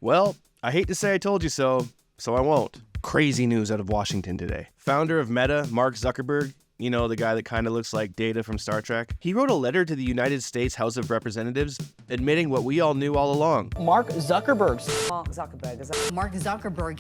Well, I hate to say I told you so I won't. Crazy news out of Washington today. Founder of Meta, Mark Zuckerberg, you know, the guy that kind of looks like Data from Star Trek. He wrote a letter to the United States House of Representatives admitting what we all knew all along. Mark Zuckerberg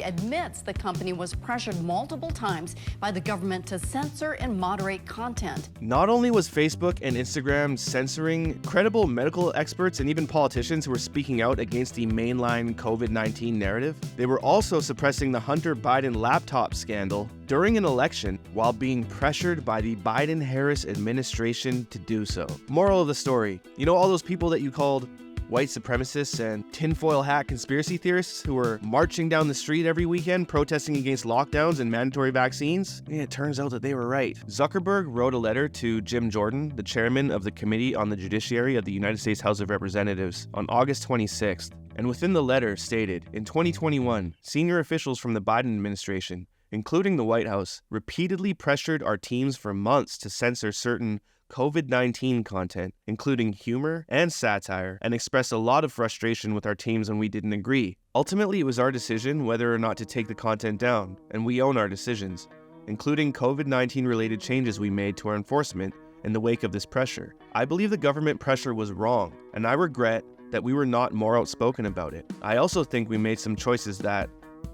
admits the company was pressured multiple times by the government to censor and moderate content. Not only was Facebook and Instagram censoring credible medical experts and even politicians who were speaking out against the mainline COVID-19 narrative, they were also suppressing the Hunter Biden laptop scandal during an election while being pressured by the Biden-Harris administration to do so. Moral of the story, you know all those people that you called white supremacists and tinfoil hat conspiracy theorists who were marching down the street every weekend protesting against lockdowns and mandatory vaccines? Yeah, it turns out that they were right. Zuckerberg wrote a letter to Jim Jordan, the chairman of the Committee on the Judiciary of the United States House of Representatives, on August 26th, and within the letter stated, in 2021, senior officials from the Biden administration, including the White House, repeatedly pressured our teams for months to censor certain COVID-19 content, including humor and satire, and expressed a lot of frustration with our teams when we didn't agree. Ultimately, it was our decision whether or not to take the content down, and we own our decisions, including COVID-19 related changes we made to our enforcement in the wake of this pressure. I believe the government pressure was wrong, and I regret that we were not more outspoken about it. I also think we made some choices that,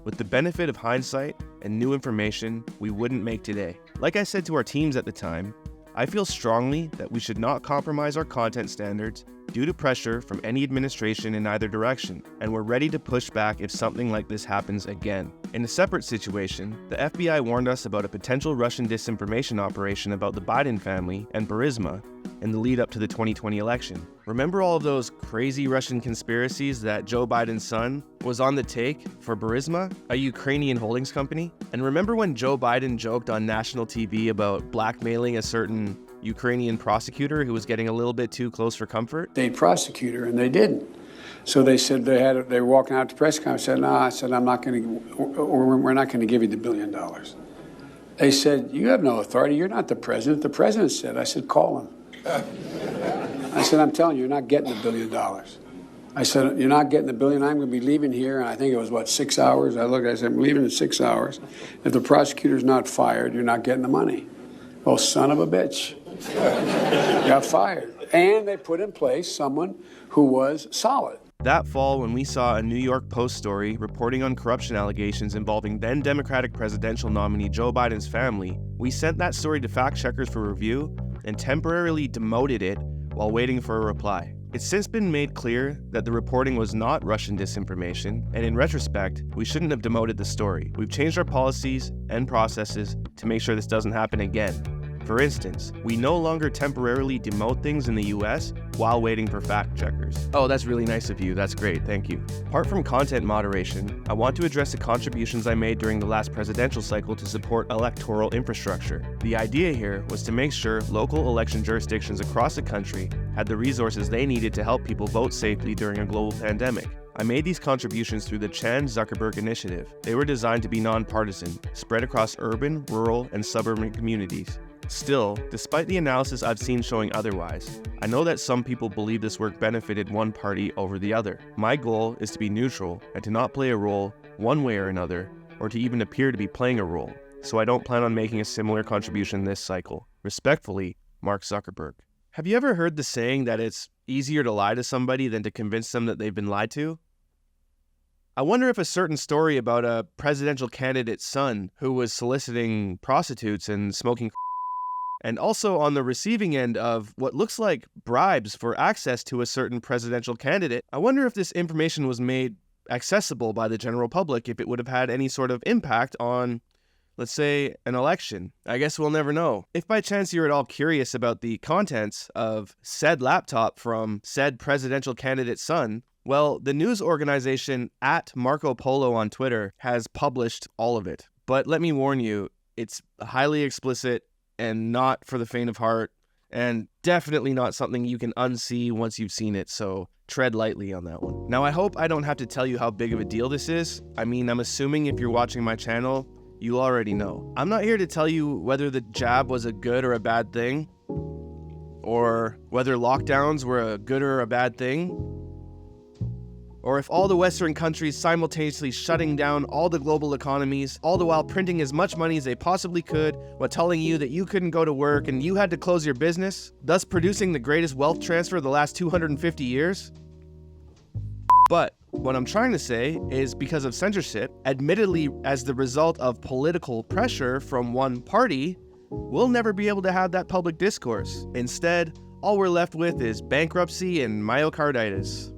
with the benefit of hindsight and new information, we wouldn't make today. Like I said to our teams at the time, I feel strongly that we should not compromise our content standards due to pressure from any administration in either direction, and we're ready to push back if something like this happens again. In a separate situation, the FBI warned us about a potential Russian disinformation operation about the Biden family and Burisma in the lead up to the 2020 election. Remember all of those crazy Russian conspiracies that Joe Biden's son was on the take for Burisma, a Ukrainian holdings company? And remember when Joe Biden joked on national TV about blackmailing a certain Ukrainian prosecutor who was getting a little bit too close for comfort? State prosecutor, and they didn't. So they said they were walking out to press conference. Said, "No," I said, "I'm not going to, or we're not going to give you the $1 billion." They said, "You have no authority. You're not the president." The president said, I said, "Call him." I said, "I'm telling you, you're not getting the $1 billion." I said, "You're not getting the $1 billion. I'm going to be leaving here." And I think it was, 6 hours? I looked, I said, "I'm leaving in 6 hours. If the prosecutor's not fired, you're not getting the money." Well, son of a bitch. Got fired. And they put in place someone who was solid. That fall, when we saw a New York Post story reporting on corruption allegations involving then Democratic presidential nominee Joe Biden's family, we sent that story to fact checkers for review and temporarily demoted it while waiting for a reply. It's since been made clear that the reporting was not Russian disinformation, and in retrospect, we shouldn't have demoted the story. We've changed our policies and processes to make sure this doesn't happen again. For instance, we no longer temporarily demote things in the US while waiting for fact checkers. Oh, that's really nice of you. That's great. Thank you. Apart from content moderation, I want to address the contributions I made during the last presidential cycle to support electoral infrastructure. The idea here was to make sure local election jurisdictions across the country had the resources they needed to help people vote safely during a global pandemic. I made these contributions through the Chan-Zuckerberg Initiative. They were designed to be nonpartisan, spread across urban, rural, and suburban communities. Still, despite the analysis I've seen showing otherwise, I know that some people believe this work benefited one party over the other. My goal is to be neutral and to not play a role one way or another, or to even appear to be playing a role, so I don't plan on making a similar contribution this cycle. Respectfully, Mark Zuckerberg. Have you ever heard the saying that it's easier to lie to somebody than to convince them that they've been lied to? I wonder if a certain story about a presidential candidate's son who was soliciting prostitutes and smoking and also on the receiving end of what looks like bribes for access to a certain presidential candidate, I wonder if this information was made accessible by the general public, if it would have had any sort of impact on, let's say, an election. I guess we'll never know. If by chance you're at all curious about the contents of said laptop from said presidential candidate's son, well, the news organization @Marco on Twitter has published all of it. But let me warn you, it's highly explicit and not for the faint of heart, and definitely not something you can unsee once you've seen it, so tread lightly on that one. Now, I hope I don't have to tell you how big of a deal this is. I mean, I'm assuming if you're watching my channel, you already know. I'm not here to tell you whether the jab was a good or a bad thing, or whether lockdowns were a good or a bad thing. Or if all the Western countries simultaneously shutting down all the global economies, all the while printing as much money as they possibly could, while telling you that you couldn't go to work and you had to close your business, thus producing the greatest wealth transfer of the last 250 years? But what I'm trying to say is because of censorship, admittedly as the result of political pressure from one party, we'll never be able to have that public discourse. Instead, all we're left with is bankruptcy and myocarditis.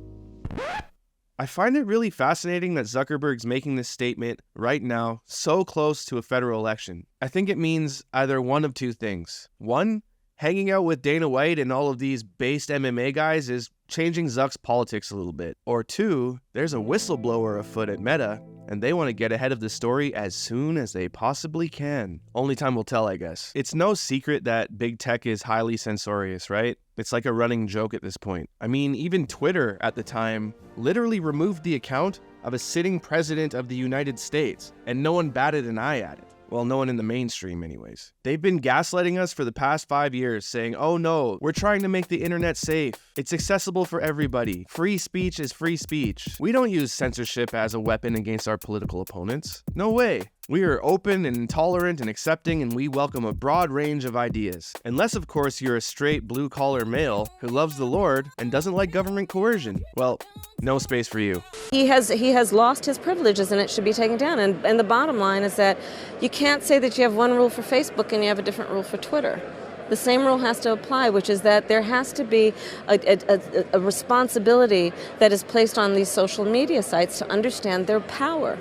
I find it really fascinating that Zuckerberg's making this statement right now, so close to a federal election. I think it means either one of two things. One, hanging out with Dana White and all of these based MMA guys is changing Zuck's politics a little bit. Or two, there's a whistleblower afoot at Meta, and they want to get ahead of the story as soon as they possibly can. Only time will tell, I guess. It's no secret that big tech is highly censorious, right? It's like a running joke at this point. I mean, even Twitter at the time literally removed the account of a sitting president of the United States, and no one batted an eye at it. Well, no one in the mainstream anyways. They've been gaslighting us for the past 5 years, saying, oh no, we're trying to make the internet safe. It's accessible for everybody. Free speech is free speech. We don't use censorship as a weapon against our political opponents. No way. We are open and tolerant and accepting, and we welcome a broad range of ideas. Unless, of course, you're a straight blue-collar male who loves the Lord and doesn't like government coercion. Well, no space for you. He has lost his privileges, and it should be taken down. And the bottom line is that you can't say that you have one rule for Facebook and you have a different rule for Twitter. The same rule has to apply, which is that there has to be a responsibility that is placed on these social media sites to understand their power.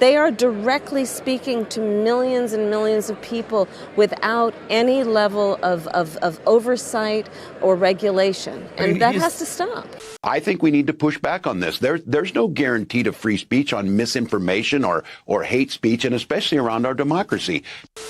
They are directly speaking to millions and millions of people without any level of oversight or regulation. And that has to stop. I think we need to push back on this. There's no guarantee to free speech on misinformation or hate speech, and especially around our democracy.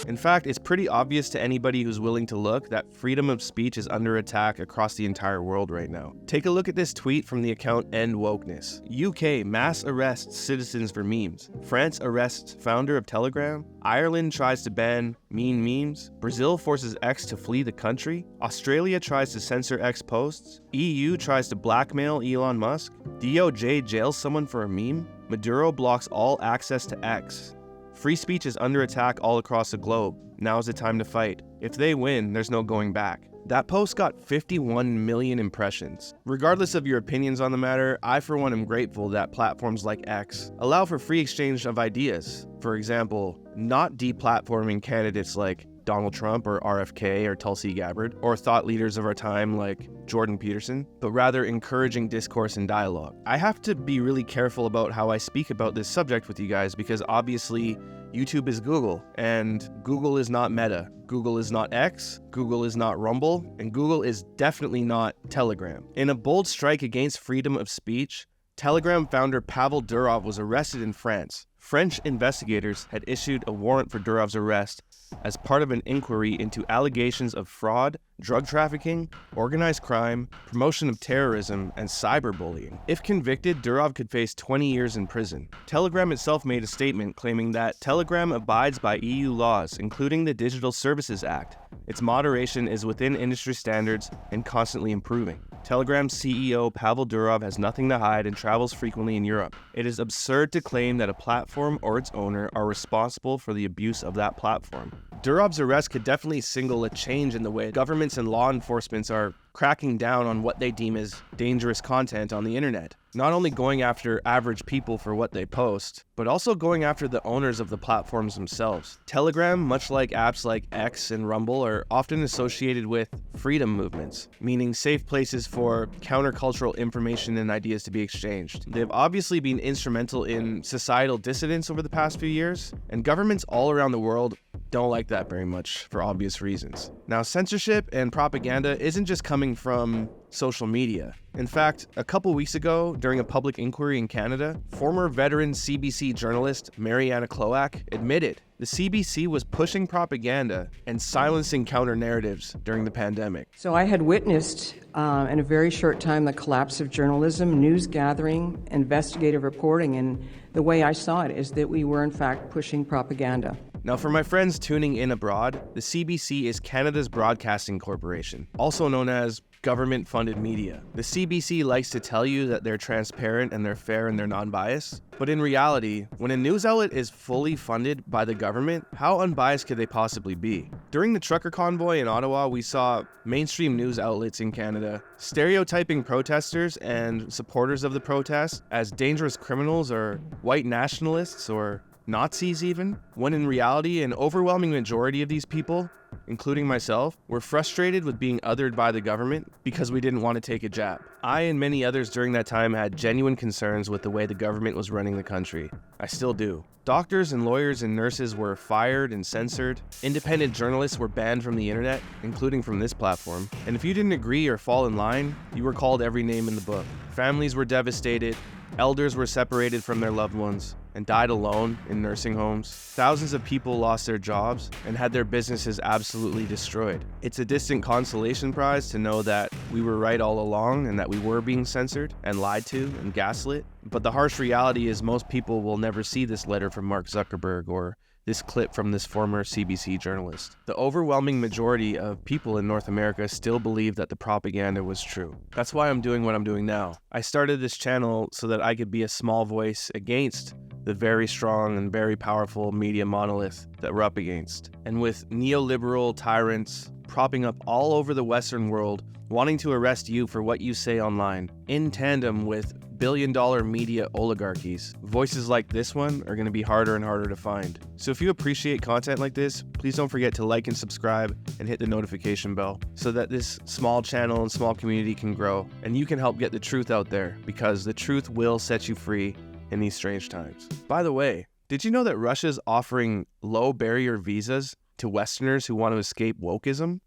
In fact, it's pretty obvious to anybody who's willing to look that freedom of speech is under attack across the entire world right now. Take a look at this tweet from the account End Wokeness. UK mass arrests citizens for memes. France arrests founder of Telegram. Ireland tries to ban mean memes. Brazil forces X to flee the country. Australia tries to censor X posts. EU tries to blackmail Elon Musk. DOJ jails someone for a meme. Maduro blocks all access to X. Free speech is under attack all across the globe. Now's the time to fight. If they win, there's no going back. That post got 51 million impressions. Regardless of your opinions on the matter, I for one am grateful that platforms like X allow for free exchange of ideas. For example, not deplatforming candidates like Donald Trump or RFK or Tulsi Gabbard, or thought leaders of our time like Jordan Peterson, but rather encouraging discourse and dialogue. I have to be really careful about how I speak about this subject with you guys because obviously YouTube is Google, and Google is not Meta. Google is not X, Google is not Rumble, and Google is definitely not Telegram. In a bold strike against freedom of speech, Telegram founder Pavel Durov was arrested in France. French investigators had issued a warrant for Durov's arrest as part of an inquiry into allegations of fraud, drug trafficking, organized crime, promotion of terrorism, and cyberbullying. If convicted, Durov could face 20 years in prison. Telegram itself made a statement claiming that Telegram abides by EU laws, including the Digital Services Act. Its moderation is within industry standards and constantly improving. Telegram's CEO Pavel Durov has nothing to hide and travels frequently in Europe. It is absurd to claim that a platform or its owner are responsible for the abuse of that platform. Durov's arrest could definitely signal a change in the way governments and law enforcement are cracking down on what they deem as dangerous content on the internet. Not only going after average people for what they post, but also going after the owners of the platforms themselves. Telegram, much like apps like X and Rumble, are often associated with freedom movements, meaning safe places for countercultural information and ideas to be exchanged. They've obviously been instrumental in societal dissidence over the past few years, and governments all around the world don't like that very much for obvious reasons. Now, censorship and propaganda isn't just coming from social media. In fact, a couple weeks ago, during a public inquiry in Canada, former veteran CBC journalist Mariana Cloak admitted the CBC was pushing propaganda and silencing counter-narratives during the pandemic. So I had witnessed in a very short time the collapse of journalism, news gathering, investigative reporting, and the way I saw it is that we were in fact pushing propaganda. Now, for my friends tuning in abroad, the CBC is Canada's Broadcasting Corporation, also known as government-funded media. The CBC likes to tell you that they're transparent and they're fair and they're non-biased. But in reality, when a news outlet is fully funded by the government, how unbiased could they possibly be? During the trucker convoy in Ottawa, we saw mainstream news outlets in Canada stereotyping protesters and supporters of the protest as dangerous criminals or white nationalists or Nazis even, when in reality, an overwhelming majority of these people, including myself, were frustrated with being othered by the government because we didn't want to take a jab. I and many others during that time had genuine concerns with the way the government was running the country. I still do. Doctors and lawyers and nurses were fired and censored. Independent journalists were banned from the internet, including from this platform. And if you didn't agree or fall in line, you were called every name in the book. Families were devastated. Elders were separated from their loved ones and died alone in nursing homes. Thousands of people lost their jobs and had their businesses absolutely destroyed. It's a distant consolation prize to know that we were right all along and that we were being censored and lied to and gaslit. But the harsh reality is most people will never see this letter from Mark Zuckerberg or this clip from this former CBC journalist. The overwhelming majority of people in North America still believe that the propaganda was true. That's why I'm doing what I'm doing now. I started this channel so that I could be a small voice against the very strong and very powerful media monolith that we're up against. And with neoliberal tyrants propping up all over the Western world, wanting to arrest you for what you say online, in tandem with billion-dollar media oligarchies, voices like this one are going to be harder and harder to find. So if you appreciate content like this, please don't forget to like and subscribe and hit the notification bell so that this small channel and small community can grow and you can help get the truth out there, because the truth will set you free in these strange times. By the way, did you know that Russia's offering low barrier visas to Westerners who want to escape wokeism?